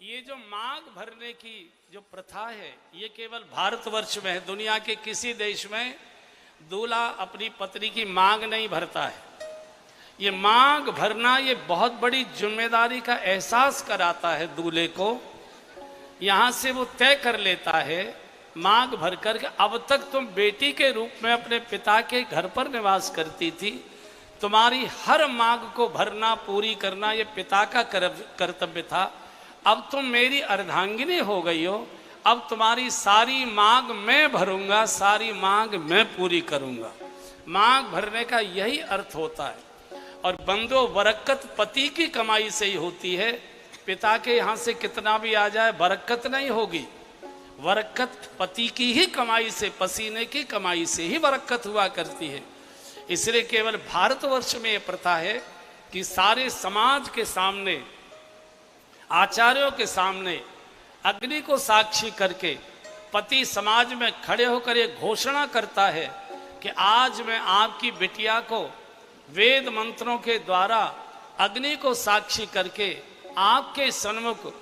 ये जो मांग भरने की जो प्रथा है ये केवल भारतवर्ष में है। दुनिया के किसी देश में दूल्हा अपनी पत्नी की मांग नहीं भरता है। ये मांग भरना ये बहुत बड़ी जिम्मेदारी का एहसास कराता है दूल्हे को। यहाँ से वो तय कर लेता है मांग भर कर के अब तक तुम बेटी के रूप में अपने पिता के घर पर निवास करती थी, तुम्हारी हर मांग को भरना पूरी करना ये पिता का कर्तव्य था। अब तुम मेरी अर्धांगिनी हो गई हो, अब तुम्हारी सारी मांग मैं भरूंगा, सारी मांग मैं पूरी करूंगा। मांग भरने का यही अर्थ होता है। और बंदो बरकत पति की कमाई से ही होती है। पिता के यहाँ से कितना भी आ जाए बरकत नहीं होगी। बरकत पति की ही कमाई से, पसीने की कमाई से ही बरकत हुआ करती है। इसलिए केवल भारतवर्ष में यह प्रथा है कि सारे समाज के सामने, आचार्यों के सामने अग्नि को साक्षी करके पति समाज में खड़े होकर ये घोषणा करता है कि आज मैं आपकी बिटिया को वेद मंत्रों के द्वारा अग्नि को साक्षी करके आपके सन्मुख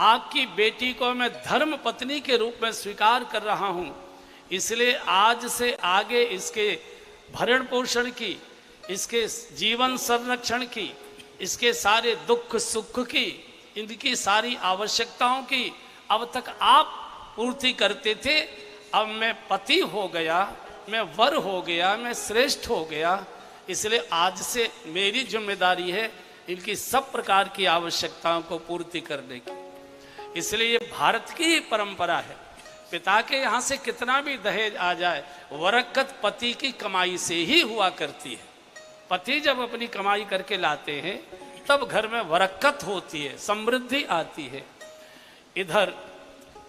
आपकी बेटी को मैं धर्म पत्नी के रूप में स्वीकार कर रहा हूं। इसलिए आज से आगे इसके भरण पोषण की, इसके जीवन संरक्षण की, इसके सारे दुख सुख की, इनकी सारी आवश्यकताओं की अब तक आप पूर्ति करते थे। अब मैं पति हो गया, मैं वर हो गया, मैं श्रेष्ठ हो गया। इसलिए आज से मेरी जिम्मेदारी है इनकी सब प्रकार की आवश्यकताओं को पूर्ति करने की। इसलिए ये भारत की ही परंपरा है। पिता के यहाँ से कितना भी दहेज आ जाए, वरकत पति की कमाई से ही हुआ करती है। पति जब अपनी कमाई करके लाते हैं तब घर में वरकत होती है, समृद्धि आती है। इधर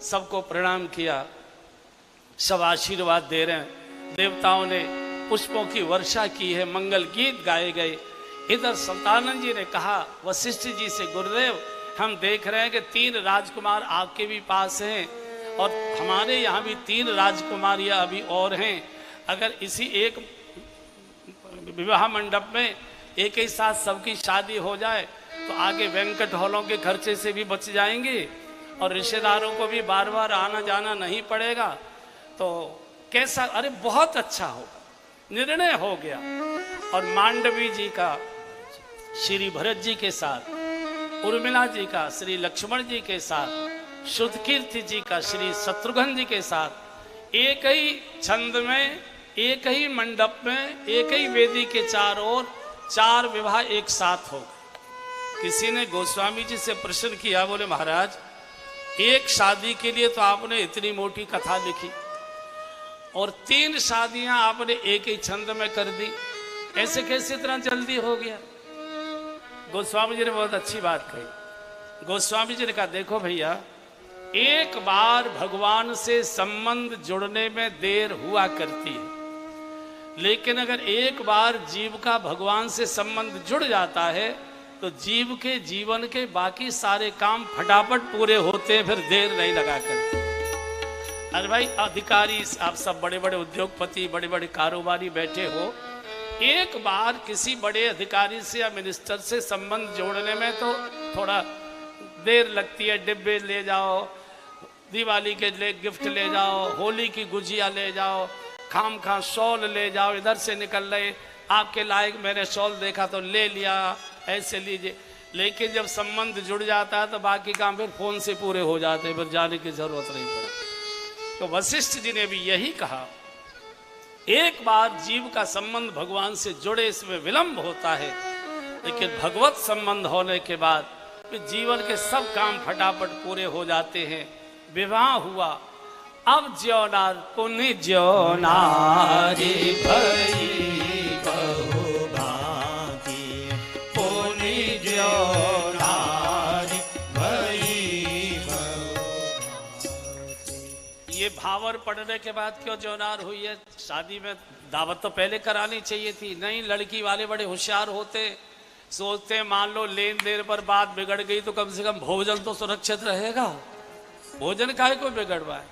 सबको प्रणाम किया, सब आशीर्वाद दे रहे हैं। देवताओं ने पुष्पों की वर्षा की है, मंगल गीत गाए गए। इधर सुल्तानंद जी ने कहा वशिष्ठ जी से, गुरुदेव हम देख रहे हैं कि 3 राजकुमार आपके भी पास हैं और हमारे यहाँ भी 3 राजकुमारियाँ अभी और हैं। अगर इसी एक विवाह मंडप में एक ही साथ सबकी शादी हो जाए तो आगे वेंकट हॉलों के खर्चे से भी बच जाएंगे और रिश्तेदारों को भी बार बार आना जाना नहीं पड़ेगा। तो कैसा, अरे बहुत अच्छा होगा। निर्णय हो गया। और मांडवी जी का श्री भरत जी के साथ, उर्मिला जी का श्री लक्ष्मण जी के साथ, शुद्धकीर्ति जी का श्री शत्रुघ्न जी के साथ एक ही छंद में, एक ही मंडप में, एक ही वेदी के चारों ओर 4 विवाह एक साथ हो गए। किसी ने गोस्वामी जी से प्रश्न किया, बोले महाराज एक शादी के लिए तो आपने इतनी मोटी कथा लिखी और 3 शादियां आपने एक ही छंद में कर दी, ऐसे कैसे इतना जल्दी हो गया? गोस्वामी जी ने बहुत अच्छी बात कही। गोस्वामी जी ने कहा देखो भैया, एक बार भगवान से संबंध जुड़ने में देर हुआ करती है, लेकिन अगर एक बार जीव का भगवान से संबंध जुड़ जाता है तो जीव के जीवन के बाकी सारे काम फटाफट पूरे होते हैं, फिर देर नहीं लगा करते। अरे भाई अधिकारी, आप सब बड़े बड़े उद्योगपति, बड़े बड़े कारोबारी बैठे हो, एक बार किसी बड़े अधिकारी से या मिनिस्टर से संबंध जोड़ने में तो थोड़ा देर लगती है। डिब्बे ले जाओ, दिवाली के लिए गिफ्ट ले जाओ, होली की गुजिया ले जाओ, खाम खा शॉल ले जाओ, इधर से निकल रहे आपके लायक मैंने शॉल देखा तो ले लिया, ऐसे लीजिए। लेकिन जब संबंध जुड़ जाता है तो बाकी काम फिर फोन से पूरे हो जाते हैं, फिर जाने की जरूरत नहीं पड़ती। तो वशिष्ठ जी ने भी यही कहा, एक बार जीव का संबंध भगवान से जुड़े इसमें विलंब होता है, लेकिन भगवत संबंध होने के बाद फिर जीवन के सब काम फटाफट पूरे हो जाते हैं। विवाह हुआ, अब ज्योनार पुनि ज्योनारी भई बहु भांति, पुनि ज्योनारी भई बहु भांति। ये भावर पढ़ने के बाद क्यों ज्योनार हुई है? शादी में दावत तो पहले करानी चाहिए थी। नहीं, लड़की वाले बड़े होशियार होते, सोचते मान लो लेन देन पर बात बिगड़ गई तो कम से कम भोजन तो सुरक्षित रहेगा। भोजन काहे को बिगड़वाए?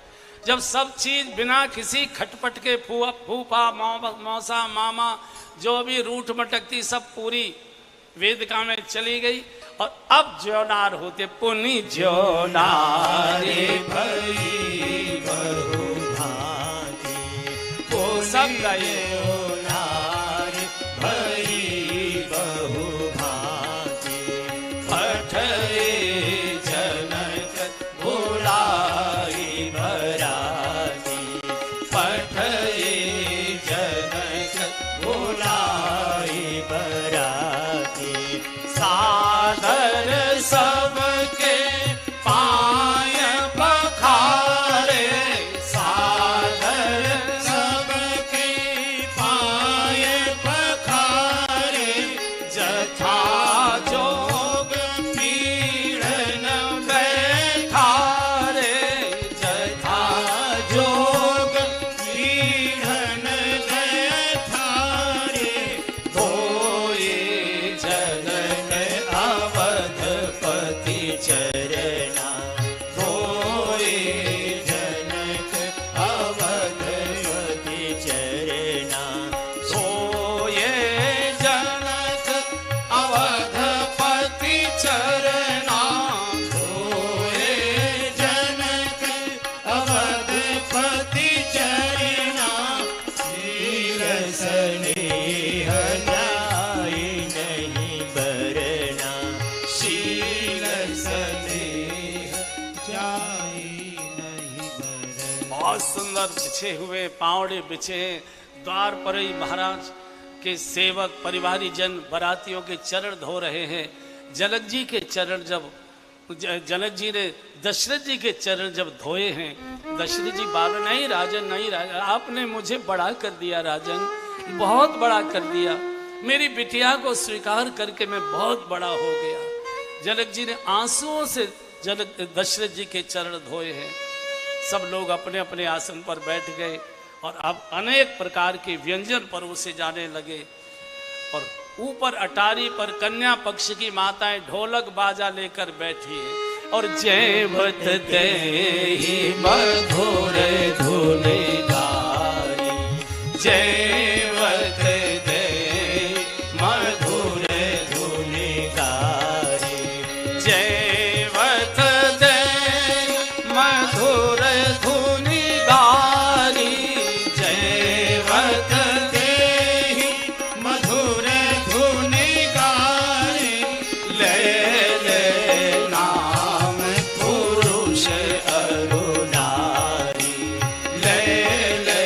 जब सब चीज बिना किसी खटपट के, फूफा मौसा मामा जो भी रूठ मटकती सब पूरी वेदिका में चली गई और अब ज्योनार होते पुनि ज्योनारे भई बहु भांति, वो सब गए ज्योनार भई बहु भांति, पठए जनक बुलाई बराती, पठए जनक बुलाई बराती, सादर सबके पाय पखारे, सादर सबके पाय पखारे, जथा जोग पीड़न बैठारे, जथा जोग पीड़न बैठारे, धोए जनक अवधपति चरणा, धोए जनक अवधपति चरणा, धोए जनक अवधपति चरणा, धोए जनक अवधपति चरणा, शील स्नेह जाय नहीं बरना, शील स्नेह जाय नहीं बरना। बहुत सुंदर बिछे हुए पावड़े बिछे हैं। द्वार पर ही महाराज के सेवक परिवारी जन बरातियों के चरण धो रहे हैं। जनक जी के चरण जब जनक जी ने दशरथ जी के चरण जब धोए हैं, दशरथ जी बाबा नहीं राजन, नहीं राजन, आपने मुझे बड़ा कर दिया राजन, बहुत बड़ा कर दिया, मेरी बिटिया को स्वीकार करके मैं बहुत बड़ा हो गया। जनक जी ने आंसुओं से दशरथ जी के चरण धोए हैं। सब लोग अपने अपने आसन पर बैठ गए और अब अनेक प्रकार के व्यंजन परोसे जाने लगे। और ऊपर अटारी पर कन्या पक्ष की माताएं ढोलक बाजा लेकर बैठी हैं और जयवत देहि मधुर धुन गाई, जयवत देहि मधुर धुन गाई, जयवत देहि मधुर धुन गारी, जयवत देहि मधुर धुन गाई, ले ले नाम पुरुष अरु नारी, ले ले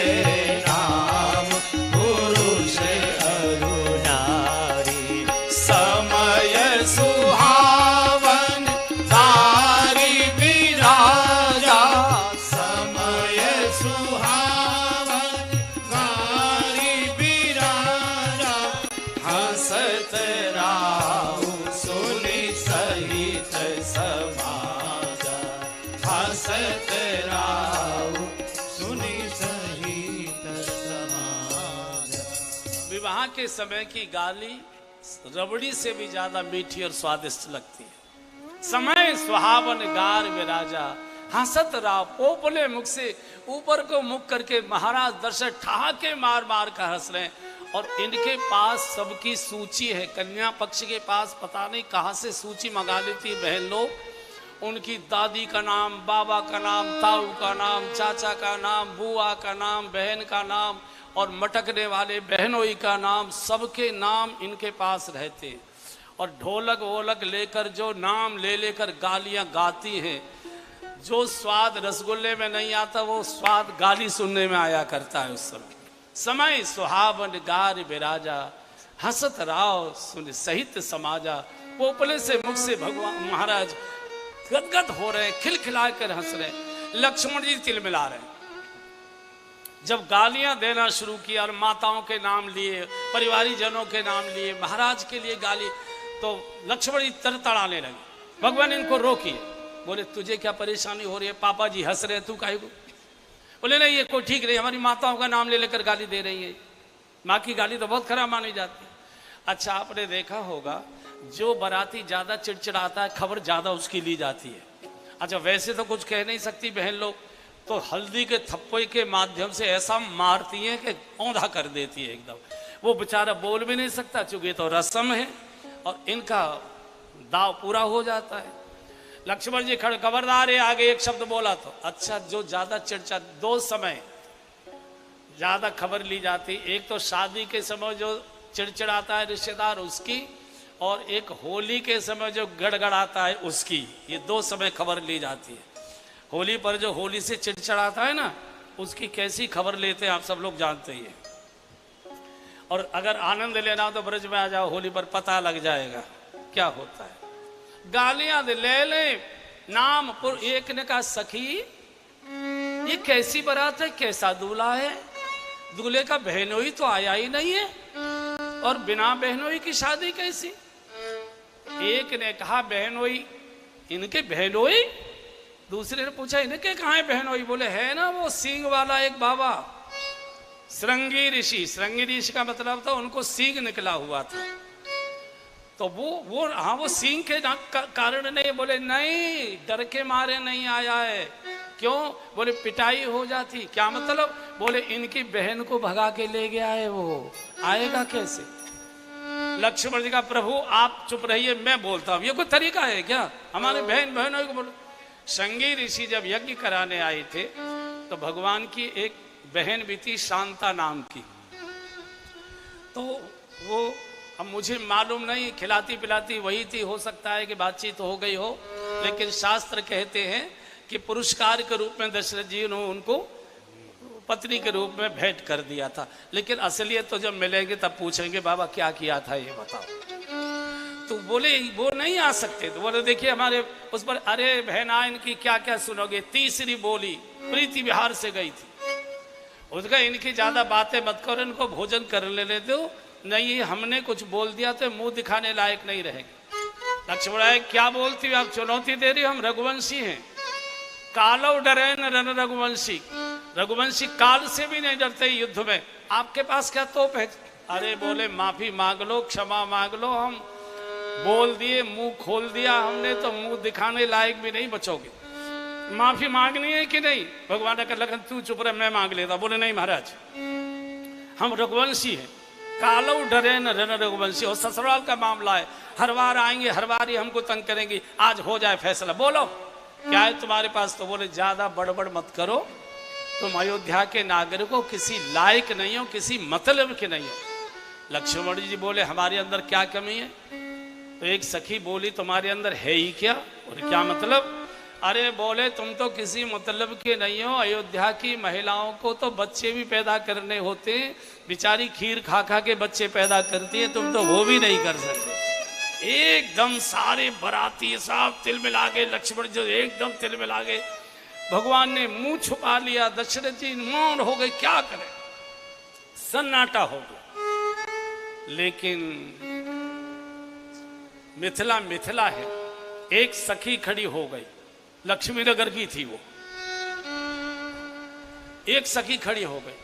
नाम पुरुष अरु नारी, समय सुहावन तारी विराजा, समय सुहावन तारी विराजा, हंसत राहु सुनि सहित समाजा, हंसत राहु सुनि सहित समाजा। विवाह के समय की गाली रबड़ी से भी ज्यादा मीठी और स्वादिष्ट लगती है। समय सुहावन गार विराजा, हंसत राव, पोपले मुख से ऊपर को मुख करके महाराज दशरथ ठहाके मार मार कर हंस रहे हैं। और इनके पास सबकी सूची है। कन्या पक्ष के पास पता नहीं कहाँ से सूची मंगा लेती बहन लोग। उनकी दादी का नाम, बाबा का नाम, ताऊ का नाम, चाचा का नाम, बुआ का नाम, बहन का नाम और मटकने वाले बहनोई का नाम, सबके नाम इनके पास रहते। और ढोलक वोलक लेकर जो नाम ले लेकर गालियां गाती हैं। जो स्वाद रसगुल्ले में नहीं आता वो स्वाद गाली सुनने में आया करता है उस समय। समय सुहावन गार बिराजा, हंसत राव सुन सहित समाजा। पोपले से मुख से भगवान महाराज गदगद हो रहे हैं, खिलखिला कर हंस रहे हैं। लक्ष्मण जी तिलमिला रहे हैं। जब गालियां देना शुरू किया और माताओं के नाम लिए, परिवारी जनों के नाम लिए, महाराज के लिए गाली, तो लक्ष्मण जी तरतड़ाने लगे। भगवान इनको रोकिए, बोले तुझे क्या परेशानी हो रही है? पापा जी हंस रहे हैं, तू काहे को? बोले नहीं ये कोई ठीक नहीं, हमारी माताओं का नाम ले लेकर गाली दे रही है। माँ की गाली तो बहुत खराब मानी जाती है। अच्छा आपने देखा होगा जो बाराती ज्यादा चिड़चिड़ाता है खबर ज्यादा उसकी ली जाती है। अच्छा वैसे तो कुछ कह नहीं सकती बहन लोग, तो हल्दी के थप्पे के माध्यम से ऐसा मारती है कि औंधा कर देती है एकदम। वो बेचारा बोल भी नहीं सकता, चूंकि तो रस्म है और इनका दाव पूरा हो जाता है। लक्ष्मण जी खबरदार है, आगे एक शब्द बोला तो अच्छा, जो ज्यादा चिड़चिड़ा, दो समय ज्यादा खबर ली जाती, एक तो शादी के समय जो चिड़चिड़ाता है रिश्तेदार उसकी, और एक होली के समय जो गड़गड़ाता है उसकी, ये दो समय खबर ली जाती है। होली पर जो होली से चिड़चिड़ाता है ना, उसकी कैसी खबर लेते हैं आप सब लोग जानते ही हैं। और अगर आनंद लेना हो तो ब्रज में आ जाओ, होली पर पता लग जाएगा क्या होता है। गालियां ले ले नाम पुर, एक ने कहा सखी ये कैसी बारात है, कैसा दूल्हा है, दूल्हे का बहनोई तो आया ही नहीं है, और बिना बहनोई की शादी कैसी। एक ने कहा बहनोई, इनके बहनोई। दूसरे ने पूछा इनके कहाँ है बहनोई, बोले है ना वो सींग वाला एक बाबा श्रृंगी ऋषि। श्रृंगी ऋषि का मतलब था उनको सींग निकला हुआ था, तो वो हाँ वो सींग के कारण नहीं। बोले नहीं, डर के मारे नहीं आया है। क्यों? बोले पिटाई हो जाती। क्या मतलब? बोले इनकी बहन को भगा के ले गया है, वो आएगा कैसे। लक्ष्मण जी का प्रभु आप चुप रहिए, मैं बोलता हूं, ये कोई तरीका है क्या? हमारे बहनों को बोलो। श्रृंगी ऋषि जब यज्ञ कराने आए थे तो भगवान की एक बहन भी थी शांता नाम की, तो वो अब मुझे मालूम नहीं, खिलाती पिलाती वही थी, हो सकता है कि बातचीत हो गई हो, लेकिन शास्त्र कहते हैं कि पुरस्कार के रूप में दशरथ जी ने उनको पत्नी के रूप में भेंट कर दिया था। लेकिन असलियत तो जब मिलेंगे तब पूछेंगे बाबा क्या किया था ये बताओ। तो बोले वो नहीं आ सकते, तो बोले देखिए हमारे उस पर, अरे बहना इनकी क्या क्या सुनोगे। तीसरी बोली प्रीति बिहार से गई थी, उसका इनकी ज्यादा बातें मत करो, इनको भोजन कर लेने दो, नहीं हमने कुछ बोल दिया तो मुंह दिखाने लायक नहीं रहेंगे। लक्ष्मण क्या बोलती हो आप, चुनौती दे रही हो, हम रघुवंशी हैं। कालो डरे न रन रघुवंशी, रघुवंशी काल से भी नहीं डरते युद्ध में, आपके पास क्या तोप है। अरे बोले माफी मांग लो, क्षमा मांग लो, हम बोल दिए, मुंह खोल दिया हमने, तो मुंह दिखाने लायक भी नहीं बचोगे। माफी मांगनी है कि नहीं? भगवान ने कहा लखन तू चुप रहे, मैं मांग लेता। बोले नहीं महाराज, हम रघुवंशी हैं। कालो डरे न रन रघुवंशी, और ससुराल का मामला है, हर बार आएंगे, हर बार ही हमको तंग करेंगे, आज हो जाए फैसला। बोलो क्या है तुम्हारे पास। तो बोले ज्यादा बड़बड़ मत करो, तुम अयोध्या के नागरिकों किसी लायक नहीं हो, किसी मतलब के नहीं हो। लक्ष्मण जी बोले हमारे अंदर क्या कमी है। तो एक सखी बोली तुम्हारे अंदर है ही क्या। और क्या मतलब? अरे बोले तुम तो किसी मतलब के नहीं हो, अयोध्या की महिलाओं को तो बच्चे भी पैदा करने होते हैं, बेचारी खीर खा खा के बच्चे पैदा करती है, तुम तो वो भी नहीं कर सकते। एकदम सारे बराती साहब तिल मिला गए, लक्ष्मण जी एकदम तिल मिला गए। भगवान ने मुंह छुपा लिया, दशरथ जी मौन हो गए, क्या करें, सन्नाटा हो गया। लेकिन मिथिला मिथिला है, एक सखी खड़ी हो गई, लक्ष्मी नगर की थी वो, एक सखी खड़ी हो गई,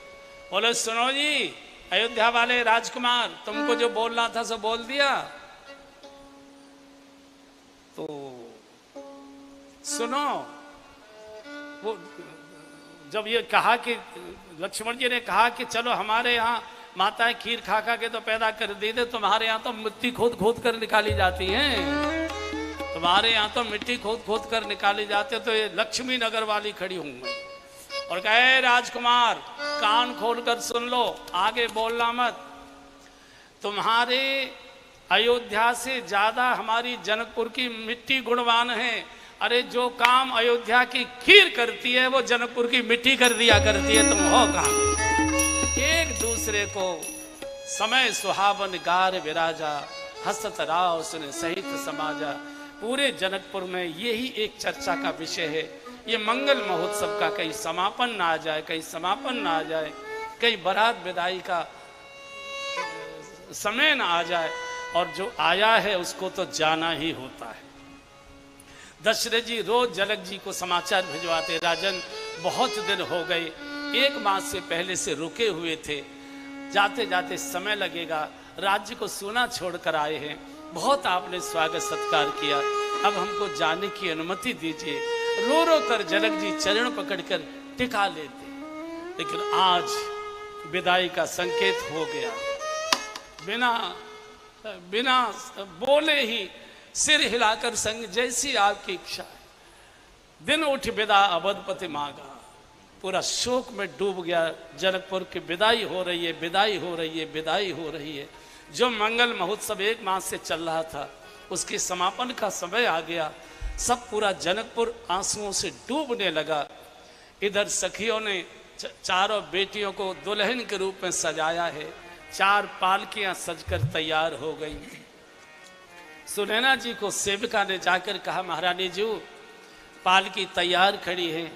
बोले सुनो जी अयोध्या वाले राजकुमार, तुमको जो बोलना था सो बोल दिया। तो सुनो, वो जब ये कहा कि लक्ष्मण जी ने कहा कि चलो हमारे यहाँ माताएं खीर खा खा के तो पैदा कर दी थे, तुम्हारे यहाँ तो मिट्टी खोद खोद कर निकाली जाती हैं, तुम्हारे यहाँ तो मिट्टी खोद खोद कर निकाली जाते, तो ये लक्ष्मी नगर वाली खड़ी होंगी और कहे राजकुमार कान खोल कर सुन लो, आगे बोलना मत। तुम्हारे अयोध्या से ज्यादा हमारी जनकपुर की मिट्टी गुणवान है। अरे जो काम अयोध्या की खीर करती है वो जनकपुर की मिट्टी कर दिया करती है, तुम हो कहाँ। एक दूसरे को समय सुहावन गार विराजा, हसत राव सुन सहित समाजा। पूरे जनकपुर में यही एक चर्चा का विषय है। ये मंगल महोत्सव का कहीं समापन ना आ जाए, कहीं समापन ना आ जाए, कहीं बारात विदाई का समय ना आ जाए, और जो आया है उसको तो जाना ही होता है। दशरथ जी रोज जनक जी को समाचार भिजवाते, राजन बहुत दिन हो गए, 1 मास से पहले से रुके हुए थे, जाते जाते समय लगेगा, राज्य को सोना छोड़कर आए हैं, बहुत आपने स्वागत सत्कार किया, अब हमको जाने की अनुमति दीजिए। रो रो कर जनक जी चरण पकड़कर टिका लेते। लेकिन आज विदाई का संकेत हो गया, बिना बोले ही सिर हिलाकर संग जैसी आपकी इच्छा है। दिन उठ विदा अवधपति मांगा, पूरा शोक में डूब गया। जनकपुर की विदाई हो रही है, विदाई हो रही है, विदाई हो रही है। जो मंगल महोत्सव 1 मास से चल रहा था उसके समापन का समय आ गया। सब पूरा जनकपुर आंसुओं से डूबने लगा। इधर सखियों ने चारों बेटियों को दुल्हन के रूप में सजाया है। 4 पालकियां सजकर तैयार हो गई। सुनैना जी को सेविका ने जाकर कहा, महारानी जी पालकी तैयार खड़ी है,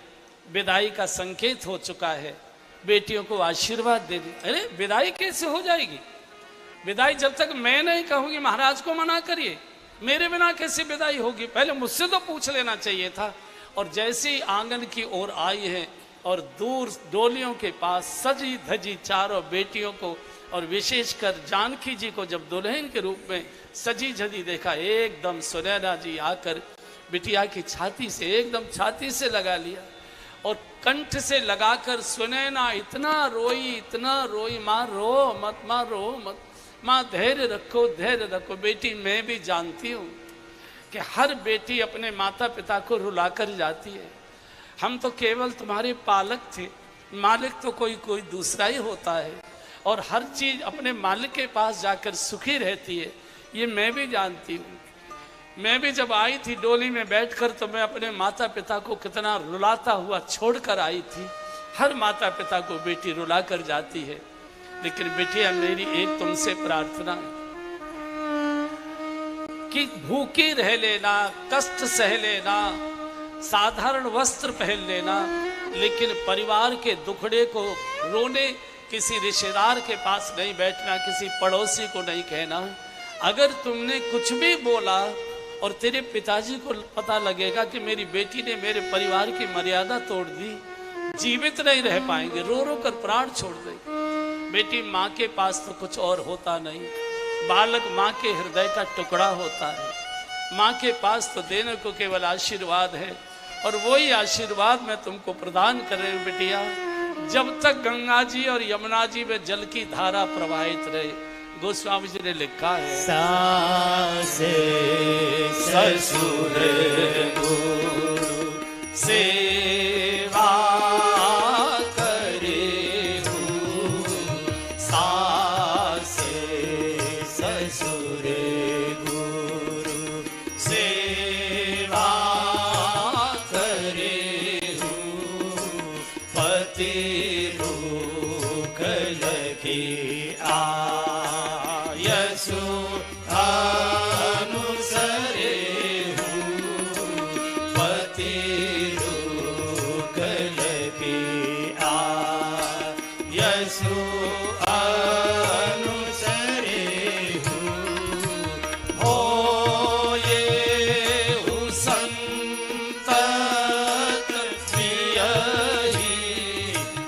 विदाई का संकेत हो चुका है, बेटियों को आशीर्वाद दे दी। अरे विदाई कैसे हो जाएगी? विदाई जब तक मैं नहीं कहूंगी महाराज को मना करिए, मेरे बिना कैसे विदाई होगी? पहले मुझसे तो पूछ लेना चाहिए था। और जैसे ही आंगन की ओर आई है और दूर डोलियों के पास सजी धजी चारों बेटियों को और विशेषकर जानकी जी को जब दुल्हन के रूप में सजी धजी देखा, एकदम सुनैना जी आकर बिटिया की छाती से एकदम छाती से लगा लिया और कंठ से लगाकर सुनैना इतना रोई, माँ रो मत, माँ रो मत, माँ धैर्य रखो, धैर्य रखो। बेटी मैं भी जानती हूँ कि हर बेटी अपने माता पिता को रुलाकर जाती है। हम तो केवल तुम्हारे पालक थे, मालिक तो कोई दूसरा ही होता है और हर चीज अपने मालिक के पास जाकर सुखी रहती है, ये मैं भी जानती हूँ। मैं भी जब आई थी डोली में बैठकर तो मैं अपने माता पिता को कितना रुलाता हुआ छोड़कर आई थी। हर माता पिता को बेटी रुला कर जाती है, लेकिन बेटिया मेरी एक तुमसे प्रार्थना है कि भूखी रह लेना, कष्ट सह लेना, साधारण वस्त्र पहन लेना, लेकिन परिवार के दुखड़े को रोने किसी रिश्तेदार के पास नहीं बैठना, किसी पड़ोसी को नहीं कहना। अगर तुमने कुछ भी बोला और तेरे पिताजी को पता लगेगा कि मेरी बेटी ने मेरे परिवार की मर्यादा तोड़ दी, जीवित नहीं रह पाएंगे, रो रो कर प्राण छोड़ देंगे। बेटी माँ के पास तो कुछ और होता नहीं, बालक माँ के हृदय का टुकड़ा होता है। माँ के पास तो देने को केवल आशीर्वाद है और वही आशीर्वाद मैं तुमको प्रदान कर रही हूँ बेटिया। जब तक गंगा जी और यमुना जी में जल की धारा प्रवाहित रहे, गोस्वामी जी ने लिखा है, सास ससुर गुरु सेवा करे हूँ, सास ससुर गुरु सेवा करे हूँ, पति रूख लगी आयसु अनुसरे हूँ, पति रूख लगी आयसु अनुसरे हूँ, हो ये हूँ संतत प्रिय ही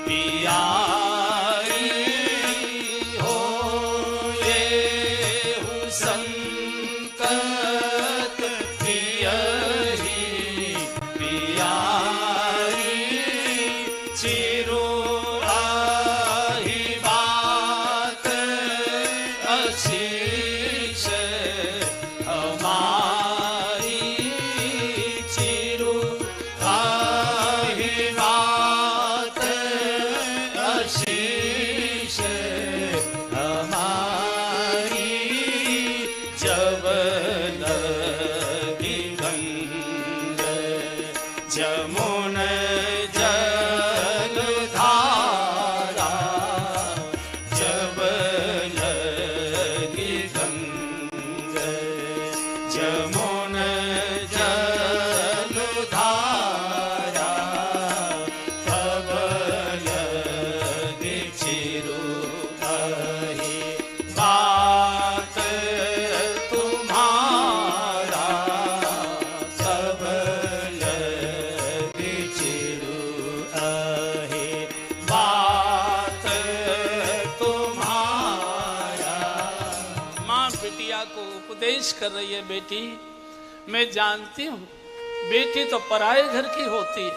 पियारी, हो ये हूँ संतत प्रिय ही पियारी, चिरो आही बात आशीष हमारी, चिरो आही बात आशीष हमारी, जब लगी गंग जमुन जल धारा, जब लगी गंग जमुन जल धारा, तब लगी चिरु आही बात तुम्हारा, तब लगी चिरु आही बात तुम्हारा। माँ बिटिया को उपदेश कर रही है, बेटी मैं जानती हूँ बेटी तो पराए घर की होती है,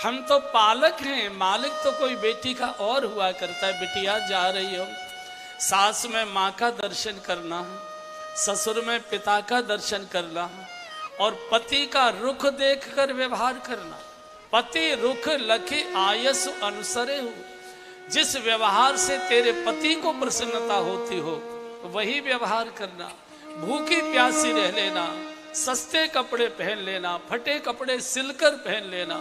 हम तो पालक हैं, मालिक तो कोई बेटी का और हुआ करता है। बिटिया जा रही हो, सास में माँ का दर्शन करना, ससुर में पिता का दर्शन करना और पति का रुख देखकर व्यवहार करना। पति रुख लखे आयस अनुसरे हो। जिस व्यवहार से तेरे पति को प्रसन्नता होती हो वही व्यवहार करना। भूखी प्यासी रह लेना, सस्ते कपड़े पहन लेना, फटे कपड़े सिलकर पहन लेना,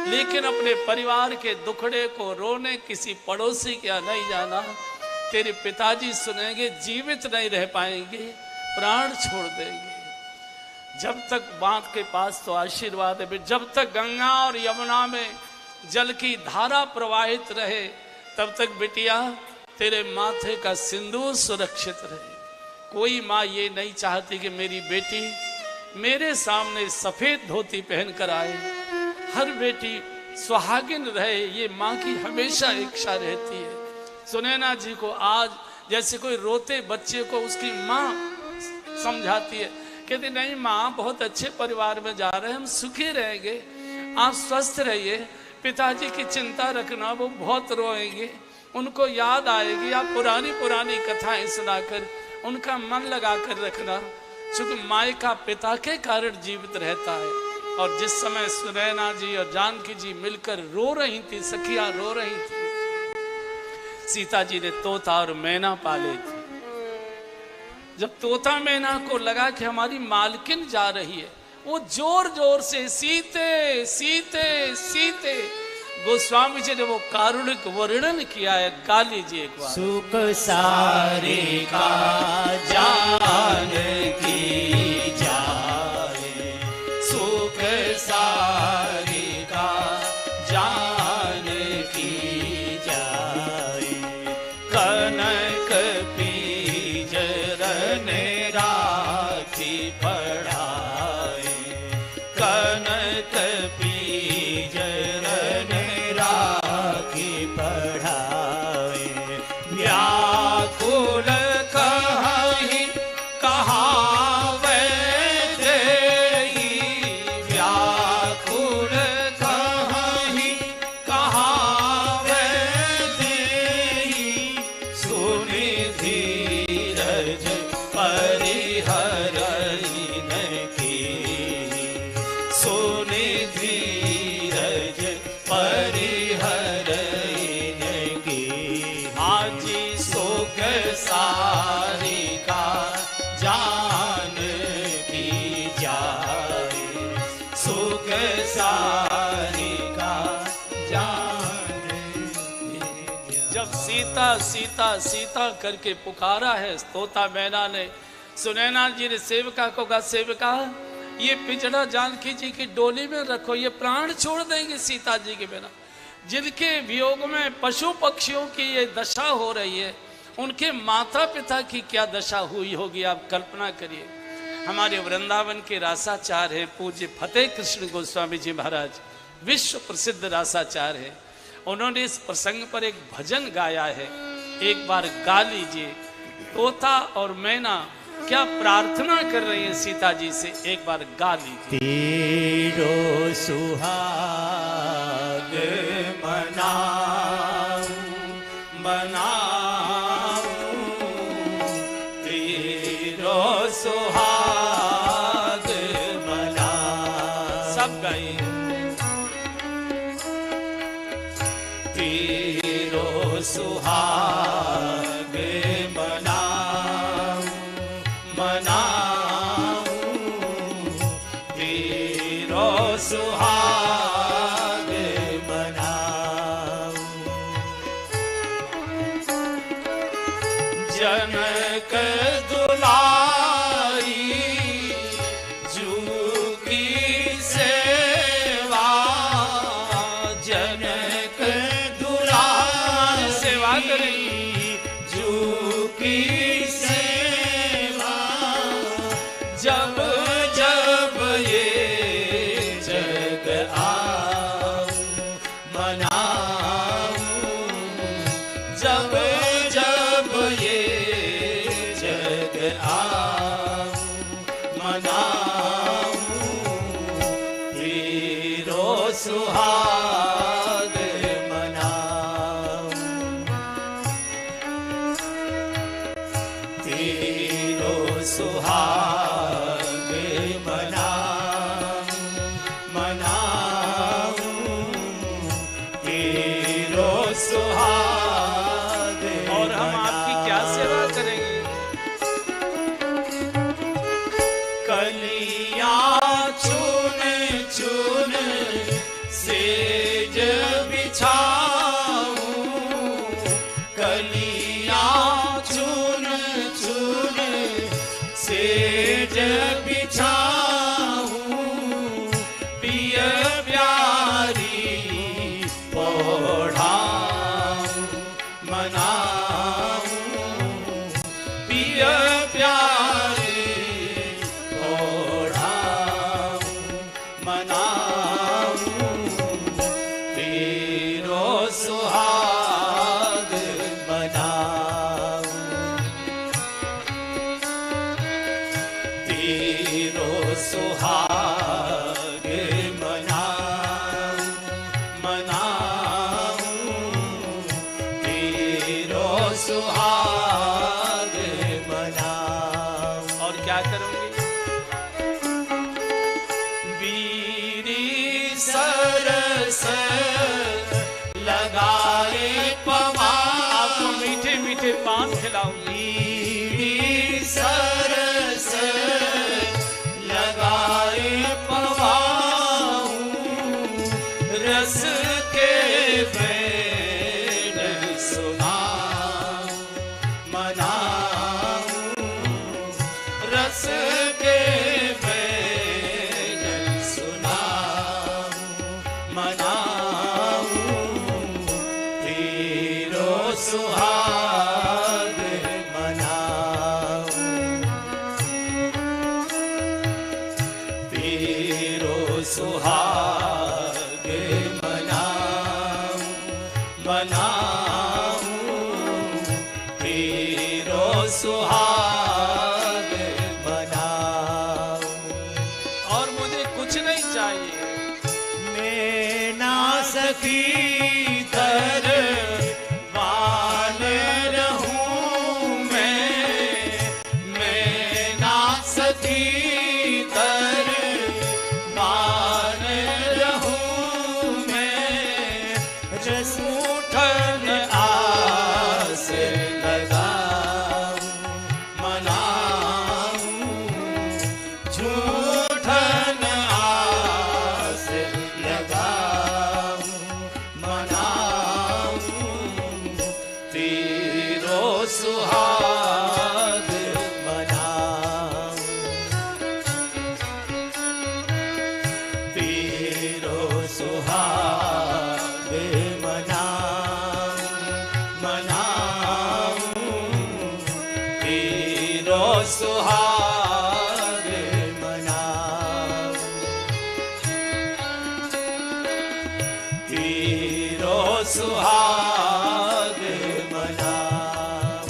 लेकिन अपने परिवार के दुखड़े को रोने किसी पड़ोसी के यहाँ नहीं जाना। तेरे पिताजी सुनेंगे, जीवित नहीं रह पाएंगे, प्राण छोड़ देंगे। जब तक बांध के पास तो आशीर्वाद है, जब तक गंगा और यमुना में जल की धारा प्रवाहित रहे तब तक बिटिया तेरे माथे का सिंदूर सुरक्षित रहे। कोई माँ ये नहीं चाहती कि मेरी बेटी मेरे सामने सफेद धोती पहनकर आए। हर बेटी सुहागिन रहे, ये माँ की हमेशा इच्छा रहती है। सुनैना जी को आज जैसे कोई रोते बच्चे को उसकी माँ समझाती है, कहती नहीं माँ, बहुत अच्छे परिवार में जा रहे हैं, हम सुखी रहेंगे, आप स्वस्थ रहिए, पिताजी की चिंता रखना, वो बहुत रोएंगे, उनको याद आएगी। आप पुरानी पुरानी कथाएं सुनाकर उनका मन लगा कर रखना, क्योंकि मायका पिता के कारण जीवित रहता है। और जिस समय सुनैना जी और जानकी जी मिलकर रो रही थी, सखियां रो रही थी, सीता जी ने तोता और मैना पाले थे। जब तोता मैना को लगा कि हमारी मालकिन जा रही है, वो जोर जोर से सीते सीते सीते, गोस्वामी जी ने वो कारुणिक वर्णन किया है, गा लीजिए एक बार। सुख सारे का जानकी जाए, सुख सारे का जानकी जाए, कनक पीजरन राखी पढ़ाए, कनक पीजरन राखी पढ़ाए, व्याकुल कहीं कहावे देई, व्याकुल कहीं कहावे देई, सुनि धीरज परिहरइन की, सुनि धीरज परिहरइन की, आजी सुख सारी का जान की जाए, सुख सारी का जान की जाए। जब सीता सीता सीता करके पुकारा है तोता मैना ने, सुनैना जी ने सेविका को कहा, सेविका ये पिंजड़ा जानकी जी की डोली में रखो, ये प्राण छोड़ देंगे सीता जी के बिना। जिनके वियोग में पशु पक्षियों की ये दशा हो रही है, उनके माता पिता की क्या दशा हुई होगी, आप कल्पना करिए। हमारे वृंदावन के रासाचार हैं पूज्य फतेह कृष्ण गोस्वामी जी महाराज, विश्व प्रसिद्ध रासाचार है। उन्होंने इस प्रसंग पर एक भजन गाया है, एक बार गा लीजिए। तोता और मैना क्या प्रार्थना कर रही है सीता जी से, एक बार गा लीजिए। तेरो सुहाग मनाऊं मनाऊं, तेरो सुहाग मनाऊं, सब गाइए। तेरो सुहाग मनाऊं मनाऊं, तेरो सुहाग मनाऊं, जनक दुलारी जू की सेवा, जनक दुलारी सेवा करें, जू की सेवा, जब जब ये जग आऊं मनाऊं, जब जब ये जग आऊं मनाऊं, तेरो सुहाग मनाऊं, तेरो सुहाग चुन सेज बिछाऊं, कलियां चुन चुन सेज बिछाऊं, पिय प्यारी पौढ़ाऊं मनाऊं, पिय प्यारी पौढ़ाऊं मनाऊं, तेरो सुहाग बनाऊं, तेरो सुहाग मनाऊं मनाऊं, तेरो सुहाग मनाऊं। और क्या करूंगी? बीड़ी सरस लगाए पवाऊं, आपको मीठे मीठे पान खिलाऊंगी। बीड़ी सरस लगाए पवाऊं, रस के भेद सुनाऊं मनाऊं, रस के भेद सुनाऊं मनाऊं, तेरो सुहाग मनाऊं, तेरो सुहाग मनाऊं मनाऊं, तेरो सुहाग मनाऊं। और मुझे कुछ नहीं चाहिए। मैं ना सकी तर बाल रहूं, मैं ना सकी तर बाल रहूं, रस उठन आस लगाऊं मनाऊं, झूठन आस लगाऊं मनाऊं, तेरो सुहाग मनाऊं, तेरो सुहाग मनाऊं मनाऊं, तेरो सुहाग मनाऊं, तेरो सुहाग मनाऊं,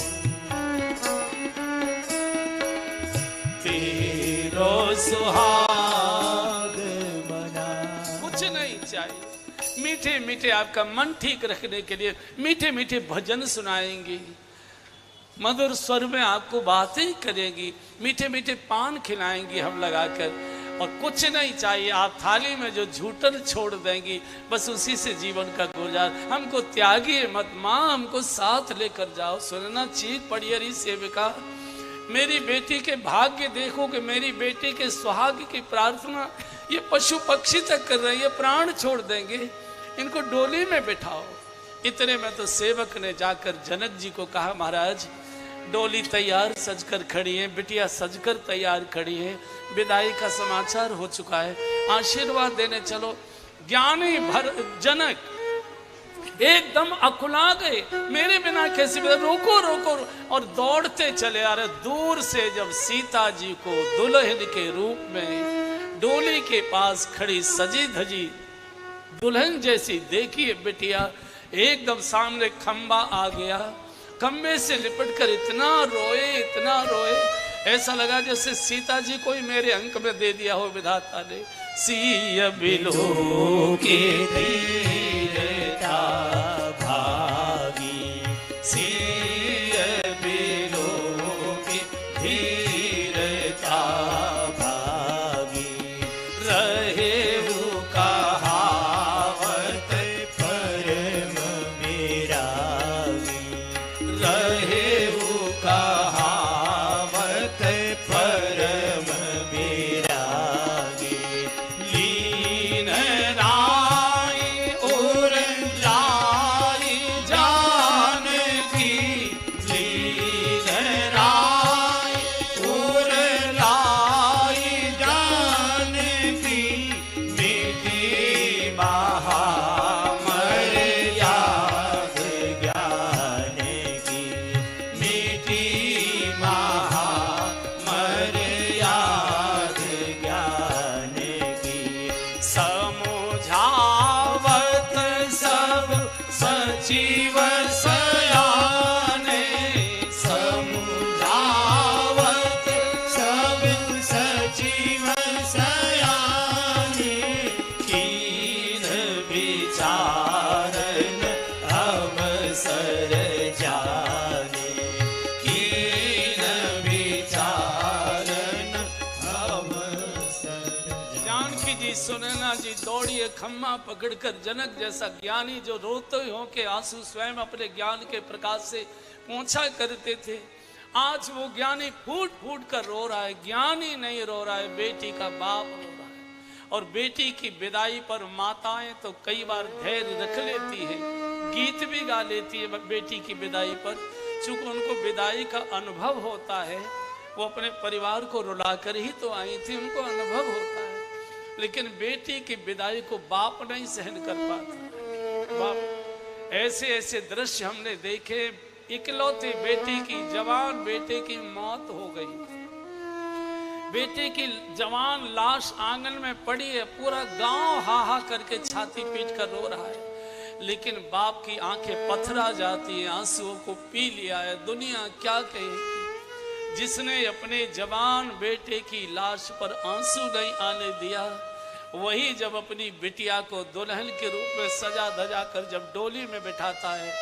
तेरो सुहाग मनाऊं। कुछ नहीं चाहिए। मीठे मीठे आपका मन ठीक रखने के लिए मीठे मीठे भजन सुनाएंगी, मधुर स्वर में आपको बातें करेंगी, मीठे मीठे पान खिलाएंगी हम लगाकर, और कुछ नहीं चाहिए। आप थाली में जो झूठन छोड़ देंगी, बस उसी से जीवन का गुजार। हमको त्यागिए मत माँ, हमको साथ लेकर जाओ। सुनना चीख पड़ी अरी सेविका, मेरी बेटी के भाग्य देखो कि मेरी बेटी के सुहाग की प्रार्थना ये पशु पक्षी तक कर रहे हैं, ये प्राण छोड़ देंगे, इनको डोली में बिठाओ। इतने में तो सेवक ने जाकर जनक जी को कहा, महाराज डोली तैयार सजकर खड़ी है, बिटिया सजकर तैयार खड़ी है, विदाई का समाचार हो चुका है, आशीर्वाद देने चलो। ज्ञानी जनक एकदम अकुला गए, मेरे बिना कैसे बिना, रोको रोको, और दौड़ते चले आ रहे। दूर से जब सीता जी को दुल्हन के रूप में डोली के पास खड़ी सजी धजी दुल्हन जैसी देखी बिटिया, एकदम सामने खंबा आ गया, खंबे से लिपटकर इतना रोए, ऐसा लगा जैसे सीता जी को ही मेरे अंक में दे दिया हो विधाता ने। सीय बिलो के धीरता भागी, सीय बिलो के धीरता भागी, रहे वो कहावत परम विरागी, रहे वो कहावत परम विरागी, लीन दौड़िए खम्मा पकड़कर। जनक जैसा ज्ञानी जो रोते हो के आंसू स्वयं अपने ज्ञान के प्रकाश से पहुंचा करते थे, आज वो ज्ञानी फूट फूट कर रो रहा है। ज्ञानी नहीं रो रहा है, बेटी का बाप रो रहा है। और बेटी की विदाई पर माताएं तो कई बार धैर्य रख लेती है, गीत भी गा लेती है बेटी की विदाई पर, चूंकि उनको विदाई का अनुभव होता है। वो अपने परिवार को रुलाकर ही तो आई थी, उनको अनुभव होता है। लेकिन बेटी की विदाई को बाप नहीं सहन कर पाता। बाप ऐसे ऐसे दृश्य हमने देखे। इकलौती बेटी की, जवान बेटे की मौत हो गई। बेटे की जवान लाश आंगन में पड़ी है, पूरा गांव हाहा करके छाती पीट कर रो रहा है। लेकिन बाप की आंखें पथरा जाती है, आंसुओं को पी लिया है। दुनिया क्या कहेगी? जिसने अपने जवान बेटे की लाश पर आंसू नहीं आने दिया, वही जब अपनी बिटिया को दुल्हन के रूप में सजा धजा कर जब डोली में बिठाता है,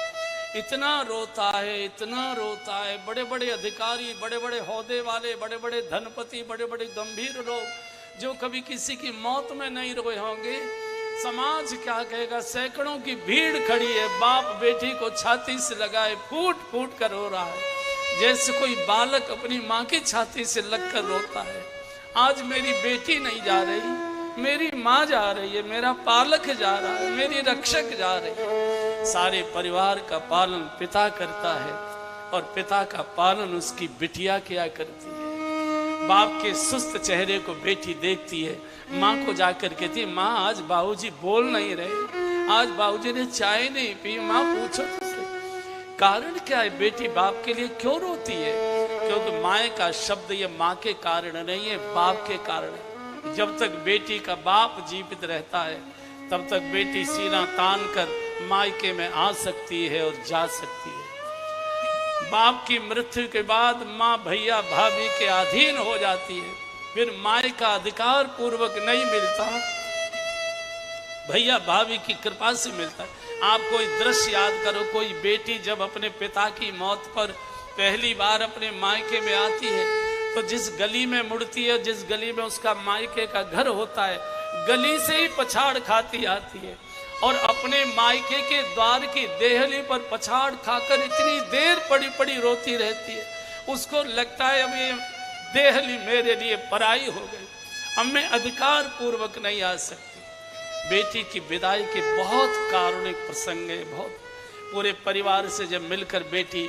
इतना रोता है, इतना रोता है। बड़े बड़े अधिकारी, बड़े बड़े ओहदे वाले, बड़े बड़े धनपति, बड़े बड़े गंभीर लोग जो कभी किसी की मौत में नहीं रोए होंगे, समाज क्या कहेगा? सैकड़ों की भीड़ खड़ी है, बाप बेटी को छाती से लगाए फूट फूट कर रो रहा है, जैसे कोई बालक अपनी माँ की छाती से लगकर रोता है। आज मेरी बेटी नहीं जा रही, मेरी माँ जा रही है, मेरा पालक जा रहा है, मेरी रक्षक जा रही है। सारे परिवार का पालन पिता करता है और पिता का पालन उसकी बिटिया किया करती है। बाप के सुस्त चेहरे को बेटी देखती है, माँ को जाकर कहती है, माँ आज बाबूजी बोल नहीं रहे, आज बाबूजी ने चाय नहीं पी। माँ पूछो तो सही, कारण क्या है? बेटी बाप के लिए क्यों रोती है? क्योंकि माँ का शब्द ये माँ के कारण नहीं है, बाप के कारण है। जब तक बेटी का बाप जीवित रहता है, तब तक बेटी सीना तान कर मायके में आ सकती है और जा सकती है। बाप की मृत्यु के बाद माँ भैया भाभी के अधीन हो जाती है, फिर माँ का अधिकार पूर्वक नहीं मिलता, भैया भाभी की कृपा से मिलता है। आप कोई दृश्य याद करो, कोई बेटी जब अपने पिता की मौत पर पहली बार अपने मायके में आती है, तो जिस गली में मुड़ती है, जिस गली में उसका मायके का घर होता है, गली से ही पछाड़ खाती आती है और अपने मायके के द्वार की देहली पर पछाड़ खाकर इतनी देर पड़ी पड़ी रोती रहती है। उसको लगता है अब ये देहली मेरे लिए पराई हो गई, अब मैं अधिकार पूर्वक नहीं आ सकती। बेटी की विदाई के बहुत कारुणिक प्रसंग है, बहुत। पूरे परिवार से जब मिलकर बेटी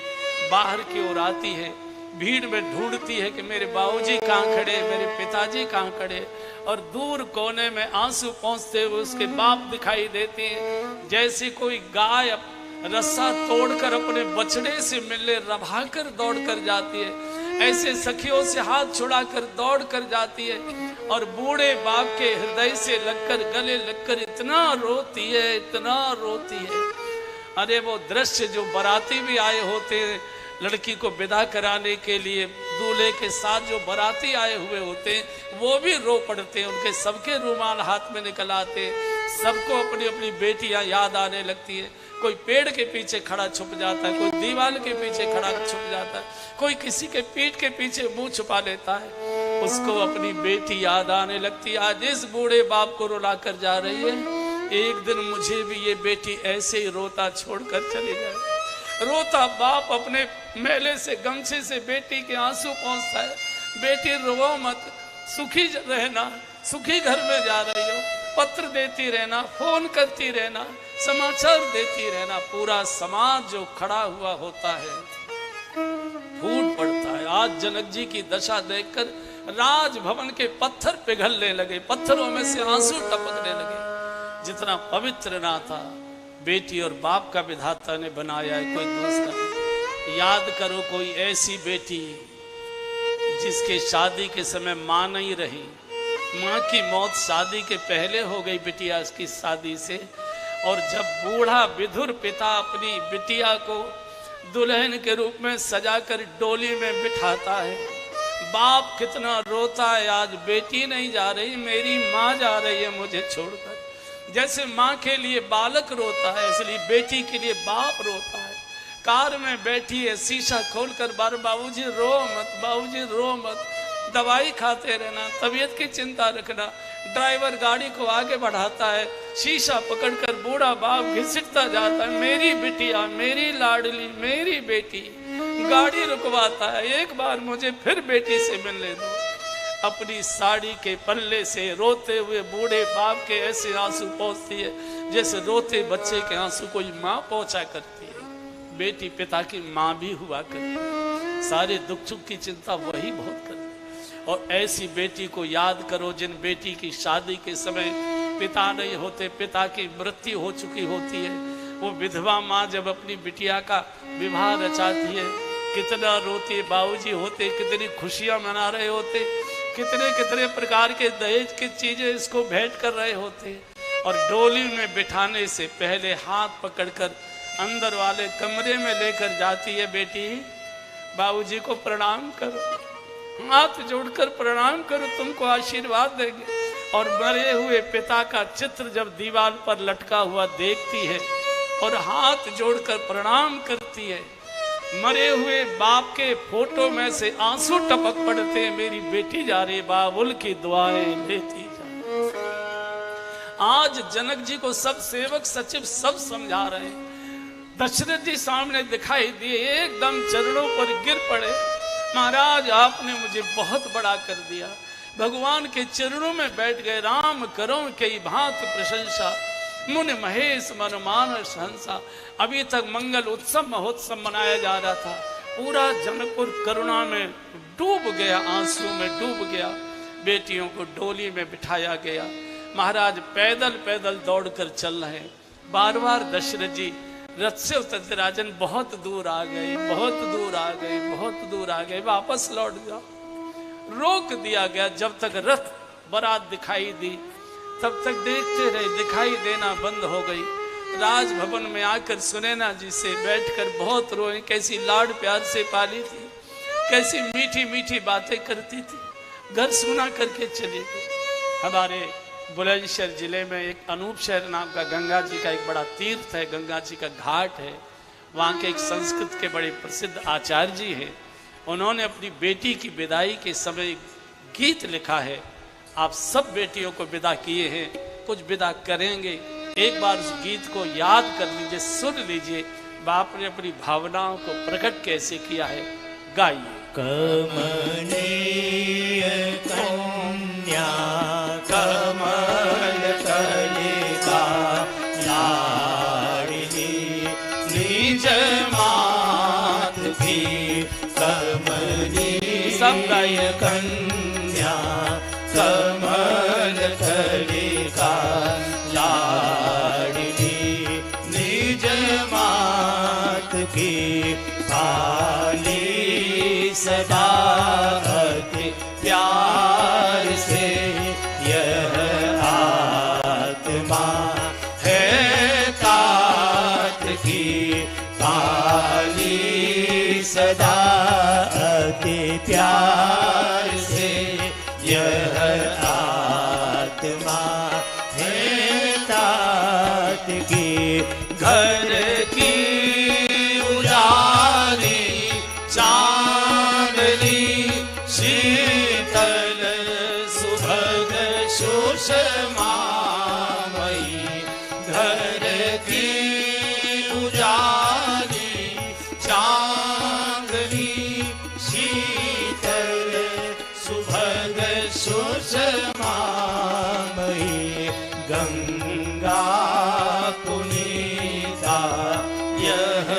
बाहर की ओर आती है, भीड़ में ढूंढती है कि मेरे बाबूजी कहाँ खड़े, मेरे पिताजी कहाँ खड़े, और दूर कोने में आंसू पहुंचते हुए उसके बाप दिखाई देते हैं। जैसे कोई गाय रस्सा तोड़कर अपने बछड़े से मिलने रभाकर दौड़ कर जाती है, ऐसे सखियों से हाथ छुड़ाकर दौड़ कर जाती है और बूढ़े बाप के हृदय से लगकर, गले लगकर इतना रोती है, इतना रोती है। अरे वो दृश्य, जो बाराती भी आए होते हैं लड़की को विदा कराने के लिए, दूल्हे के साथ जो बाराती आए हुए होते हैं, वो भी रो पड़ते हैं, उनके सबके रुमाल हाथ में निकल आते, सबको अपनी अपनी बेटियां याद आने लगती है। कोई पेड़ के पीछे खड़ा छुप जाता है, कोई दीवार के पीछे खड़ा छुप जाता है, कोई किसी के पीठ के पीछे मुंह छुपा लेता है, उसको अपनी बेटी याद आने लगती है। आज इस बूढ़े बाप को रुला कर जा रही है, एक दिन मुझे भी ये बेटी ऐसे ही रोता छोड़कर चली जाए। रोता बाप अपने मेले से, गमछे से बेटी के आंसू पहुंचता है, बेटी रो मत, सुखी रहना, सुखी घर में जा रही हो, पत्र देती रहना, फोन करती रहना, समाचार देती रहना। पूरा समाज जो खड़ा हुआ होता है फूट पड़ता है। आज जनक जी की दशा देखकर राजभवन के पत्थर पिघलने लगे, पत्थरों में से आंसू टपकने लगे। जितना पवित्र नाता बेटी और बाप का विधाता ने बनाया है, कोई दूसरा। याद करो कोई ऐसी बेटी जिसके शादी के समय मां नहीं रही, मां की मौत शादी के पहले हो गई बिटिया की शादी से, और जब बूढ़ा विधुर पिता अपनी बिटिया को दुल्हन के रूप में सजाकर डोली में बिठाता है, बाप कितना रोता है। आज बेटी नहीं जा रही, मेरी माँ जा रही है मुझे छोड़कर। जैसे माँ के लिए बालक रोता है, इसलिए बेटी के लिए बाप रोता है। कार में बैठी है, शीशा खोलकर बार बाबूजी रो मत, बाबूजी रो मत, दवाई खाते रहना, तबीयत की चिंता रखना, ड्राइवर गाड़ी को आगे बढ़ाता है, शीशा पकड़कर बूढ़ा बाप घिसटता जाता है, मेरी बिटिया, मेरी लाडली, मेरी बेटी। गाड़ी रुकवाता है, एक बार मुझे फिर बेटी से मिलने दो। अपनी साड़ी के पल्ले से रोते हुए बूढ़े बाप के ऐसे आंसू पहुंचती है जैसे रोते बच्चे के आंसू कोई माँ पहुंचा करती है। बेटी पिता की माँ भी हुआ करती है, सारे दुख सुख की चिंता वही बहुत करती है। और ऐसी बेटी को याद करो जिन बेटी की शादी के समय पिता नहीं होते, पिता की मृत्यु हो चुकी होती है। वो विधवा माँ जब अपनी बिटिया का विवाह रचाती है, कितना रोती है। बाबूजी होते कितनी खुशियां मना रहे होते, कितने कितने प्रकार के दहेज की चीजें इसको भेंट कर रहे होते। और डोली में बिठाने से पहले हाथ पकड़कर अंदर वाले कमरे में लेकर जाती है, बेटी बाबूजी को प्रणाम करो, हाथ जोड़कर प्रणाम करो, तुमको आशीर्वाद देंगे। और मरे हुए पिता का चित्र जब दीवार पर लटका हुआ देखती है और हाथ जोड़कर प्रणाम करती है, मरे हुए बाप के फोटो में से आंसू टपक पड़ते हैं, मेरी बेटी जा रही बाबुल की दुआएं लेती जा। आज जनक जी को सब सेवक सचिव सब समझा रहे हैं। दशरथ जी सामने दिखाई दिए, एकदम चरणों पर गिर पड़े, महाराज आपने मुझे बहुत बड़ा कर दिया। भगवान के चरणों में बैठ गए, राम करो कई भांत प्रशंसा, मुनि महेश मन मानस हंसा। अभी तक मंगल उत्सव महोत्सव मनाया जा रहा था, पूरा जनकपुर करुणा में डूब गया, आंसू में डूब गया। बेटियों को डोली में बिठाया गया, महाराज पैदल पैदल दौड़कर चल रहे। बार बार दशरथ जी रथ से उतरते, राजन बहुत दूर आ गए, बहुत दूर आ गए, बहुत दूर आ गए, वापस लौट जाओ। रोक दिया गया, जब तक रथ बारात दिखाई दी तब तक देखते रहे, दिखाई देना बंद हो गई। राजभवन में आकर सुनैना जी से बैठकर बहुत रोए, कैसी लाड प्यार से पाली थी, कैसी मीठी मीठी बातें करती थी, घर सुना करके चली गई। हमारे बुलंदशहर जिले में एक अनूप शहर नाम का गंगा जी का एक बड़ा तीर्थ है, गंगा जी का घाट है। वहाँ के एक संस्कृत के बड़े प्रसिद्ध आचार्य जी हैं, उन्होंने अपनी बेटी की विदाई के समय गीत लिखा है। आप सब बेटियों को विदा किए हैं, कुछ विदा करेंगे, एक बार उस गीत को याद कर लीजिए, सुन लीजिए, बाप ने अपनी भावनाओं को प्रकट कैसे किया है, गाइए। कमनीय कन्या कमल कलिका लाडली, निज मात की कमनीय कन्या कमल कलिका लाडली, निज मात की पाली सदा अति प्यार से। यह आत्मा है तात की पाली सदा अति प्यार से। यह आत्मा है तात की घर की उजारी चांदनी शीतल सुभग सुषमा मई। घर की उजारी चांदनी शीतल सुभग सुषमा मई। गंगा पुनीता यह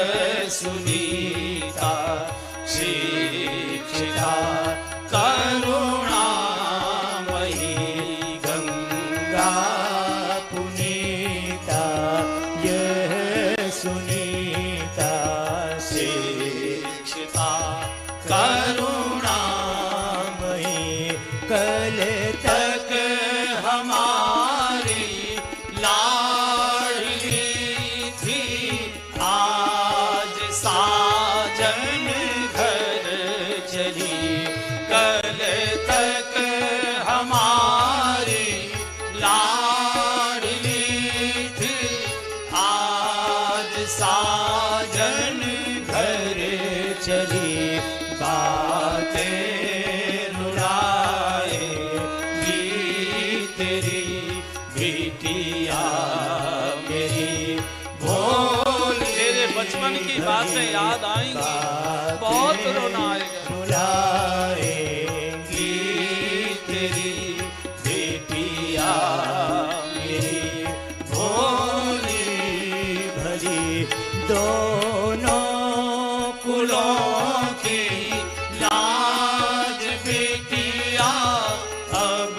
सुनीता शिक्षिता करुणामयी। गंगा पुनीता यह सुनीता शिक्षिता करुणामयी। कल तक हमारी लाडली थी, आज सा बचपन की बातें याद आएंगी, बहुत रोना आएगा। बुलाएंगी तेरी बेटिया मेरी भोली भली, दोनों कुलों की लाज बेटिया अब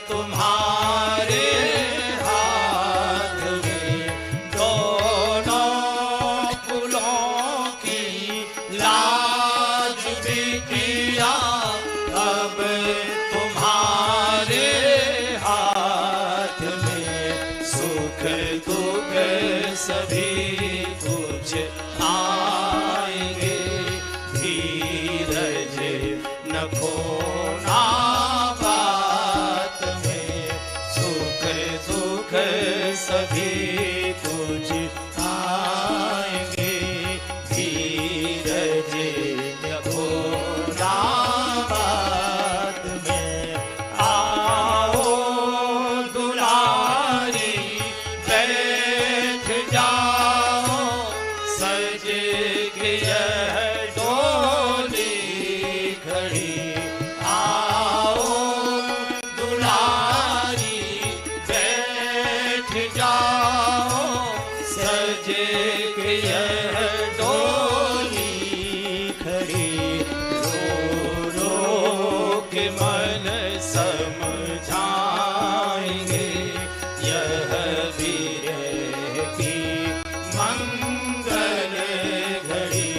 तुम्हारे हाथ में, दोनों कुलों की लाज बेटिया अब तुम्हारे हाथ में, सुख दुख सभी कुछ आएंगे, धीरज न खोना बात में, सुख दुख सभी कुछ आएंगे, धीरज न खोना बात में। आओ दुलारी बैठ जाओ, सज के यह डोली खड़ी, आओ दुलारी बैठ जाओ, सज के यह डोली खड़ी, रो रो के मन समझाएंगे, यह वीर की मंगल घड़ी,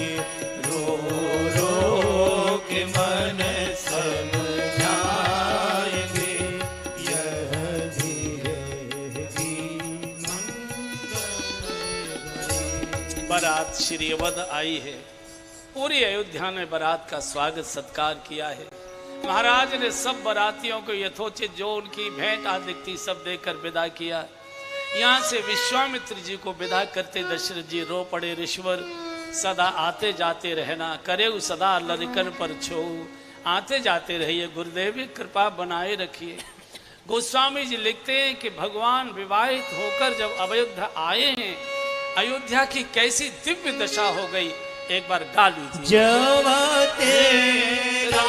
रो रो के मन समझाएंगे, यह वीर की मंगल घड़ी। बारात श्री अवध आई है, पूरी अयोध्या ने बारात का स्वागत सत्कार किया है। महाराज ने सब बारातियों को यथोचित जो उनकी भेंट आदि थी सब देकर विदा किया। यहाँ से विश्वामित्र जी को विदा करते दशरथ जी रो पड़े, ऋषवर सदा आते जाते रहना, करे सदा लरिकन पर छो, आते जाते रहिए, गुरुदेव कृपा बनाए रखिए। गोस्वामी जी लिखते हैं कि भगवान विवाहित होकर जब अयोध्या आए हैं, अयोध्या की कैसी दिव्य दशा हो गई, एक बार गा लीजिए। जब तेरा